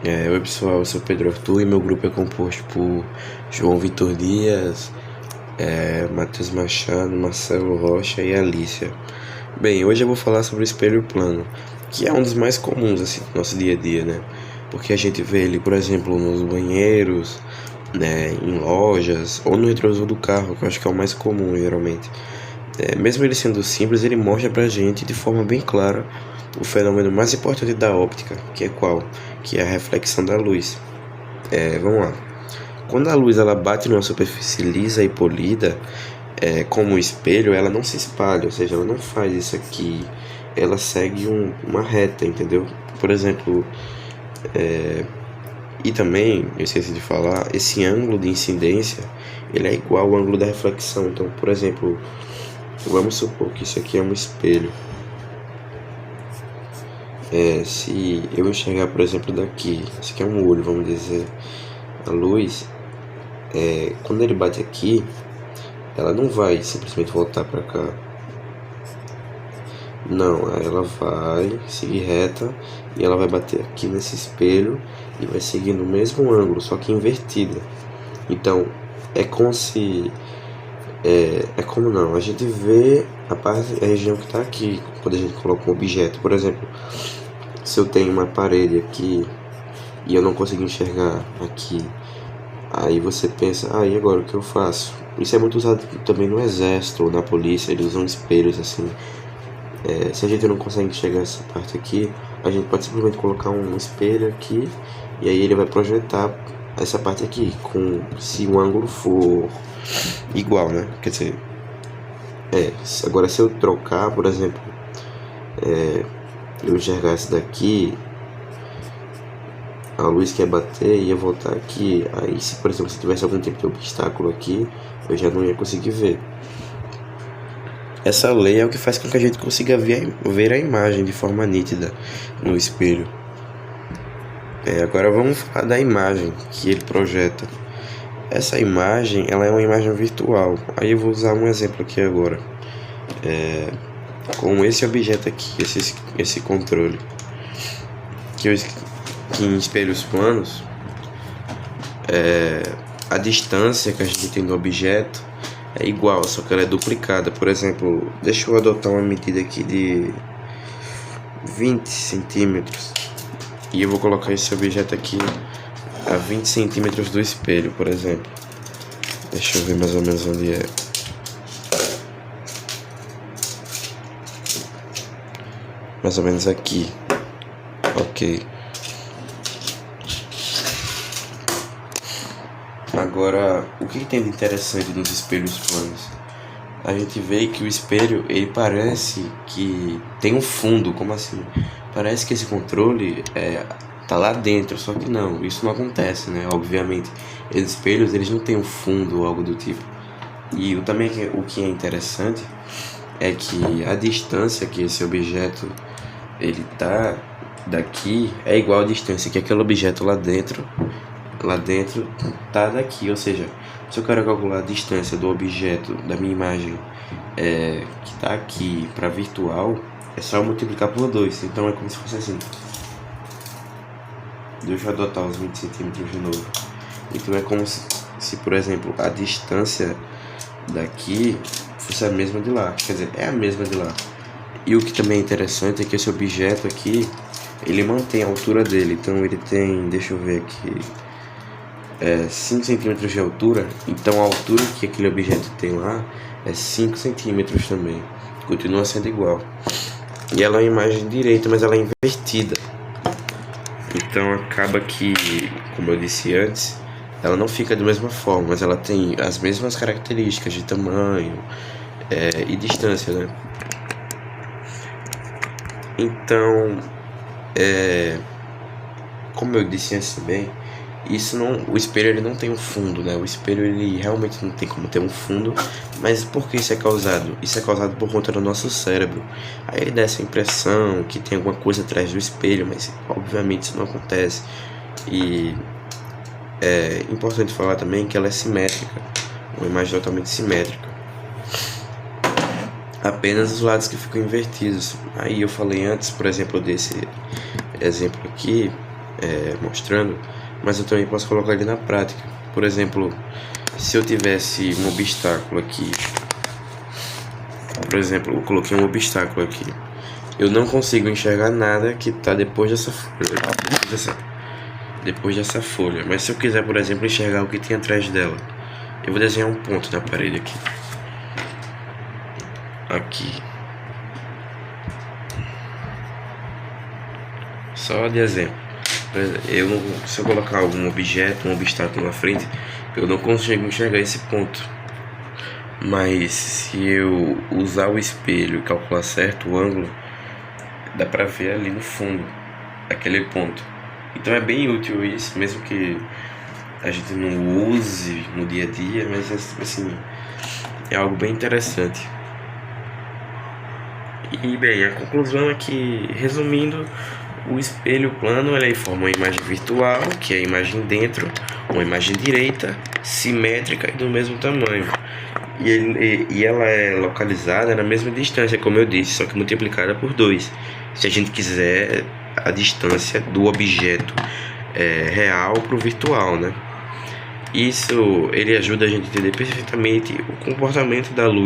Oi pessoal, eu sou Pedro Arthur e meu grupo é composto por João Vitor Dias, Matheus Machado, Marcelo Rocha e Alícia. Bem, hoje eu vou falar sobre o espelho plano, que é um dos mais comuns assim, do nosso dia a dia, né? Porque a gente vê ele, por exemplo, nos banheiros, né, em lojas ou no retrovisor do carro, que eu acho que é o mais comum geralmente. Mesmo ele sendo simples, ele mostra pra gente de forma bem clara o fenômeno mais importante da óptica, que é qual? Que é a reflexão da luz. Vamos lá. Quando a luz ela bate numa superfície lisa e polida, como um espelho, ela não se espalha, ou seja, ela não faz isso aqui, ela segue uma reta, entendeu? Por exemplo, e também, eu esqueci de falar, esse ângulo de incidência, ele é igual ao ângulo da reflexão. Então, por exemplo, vamos supor que isso aqui é um espelho. Se eu enxergar, por exemplo, daqui, isso aqui é um olho, vamos dizer, a luz, quando ele bate aqui, ela não vai simplesmente voltar para cá. Não, ela vai seguir reta e ela vai bater aqui nesse espelho e vai seguir no mesmo ângulo, só que invertida. Então, é como se... como não, a gente vê a região que está aqui, quando a gente coloca um objeto. Por exemplo, se eu tenho uma parede aqui e eu não consigo enxergar aqui, aí você pensa, e agora o que eu faço? Isso é muito usado também no exército ou na polícia, eles usam espelhos assim. Se a gente não consegue enxergar essa parte aqui, a gente pode simplesmente colocar um espelho aqui e aí ele vai projetar essa parte aqui, se o ângulo for igual, né? Quer dizer, agora se eu trocar, por exemplo, eu enxergasse daqui, a luz que ia bater ia voltar aqui. Aí, se por exemplo, se tivesse algum tipo de obstáculo aqui, eu já não ia conseguir ver. Essa lei é o que faz com que a gente consiga ver a imagem de forma nítida no espelho. Agora vamos falar da imagem que ele projeta. Essa imagem, ela é uma imagem virtual. Aí eu vou usar um exemplo aqui agora. Com esse objeto aqui, esse controle. Que em espelhos planos, a distância que a gente tem do objeto é igual, só que ela é duplicada. Por exemplo, deixa eu adotar uma medida aqui de 20 centímetros e eu vou colocar esse objeto aqui a 20 centímetros do espelho, por exemplo. Deixa eu ver mais ou menos onde é. Mais ou menos aqui. Ok. Agora, o que tem de interessante nos espelhos planos? A gente vê que o espelho, ele parece que tem um fundo. Como assim? Parece que esse controle tá lá dentro, só que não, isso não acontece, né? Obviamente, os espelhos, eles não têm um fundo ou algo do tipo. E também o que é interessante é que a distância que esse objeto ele tá daqui é igual à distância que aquele objeto lá dentro tá daqui. Ou seja, se eu quero calcular a distância do objeto da minha imagem que tá aqui para virtual, é só multiplicar por 2. Então é como se fosse assim. Deixa eu adotar os 20 centímetros de novo. Então é como se, por exemplo, a distância daqui fosse a mesma de lá. Quer dizer, é a mesma de lá. E o que também é interessante é que esse objeto aqui, ele mantém a altura dele. Então ele tem, deixa eu ver aqui, 5 centímetros de altura. Então a altura que aquele objeto tem lá é 5 centímetros também. Continua sendo igual. E ela é uma imagem direita, mas ela é invertida. Então acaba que, como eu disse antes, ela não fica da mesma forma, mas ela tem as mesmas características de tamanho e distância, né? Então, como eu disse antes também, o espelho ele não tem um fundo, né? O espelho ele realmente não tem como ter um fundo. Mas por que isso é causado? Isso é causado por conta do nosso cérebro. Aí ele dá essa impressão que tem alguma coisa atrás do espelho, mas obviamente isso não acontece. E é importante falar também que ela é simétrica, uma imagem totalmente simétrica. Apenas os lados que ficam invertidos. Aí eu falei antes, por exemplo, desse exemplo aqui, mostrando, mas eu também posso colocar ele na prática. Por exemplo, se eu tivesse um obstáculo aqui, por exemplo, eu coloquei um obstáculo aqui, eu não consigo enxergar nada que está depois dessa folha, mas se eu quiser, por exemplo, enxergar o que tem atrás dela, eu vou desenhar um ponto na parede aqui, só de exemplo. Se eu colocar algum objeto, um obstáculo na frente, eu não consigo enxergar esse ponto. Mas se eu usar o espelho e calcular certo o ângulo, dá pra ver ali no fundo aquele ponto. Então é bem útil isso, mesmo que a gente não use no dia a dia, mas assim, é algo bem interessante. E bem, a conclusão é que, resumindo, o espelho plano ele forma uma imagem virtual, que é a imagem dentro, uma imagem direita, simétrica e do mesmo tamanho. E ela é localizada na mesma distância, como eu disse, só que multiplicada por 2. Se a gente quiser a distância do objeto real para o virtual, né? Isso ele ajuda a gente a entender perfeitamente o comportamento da luz.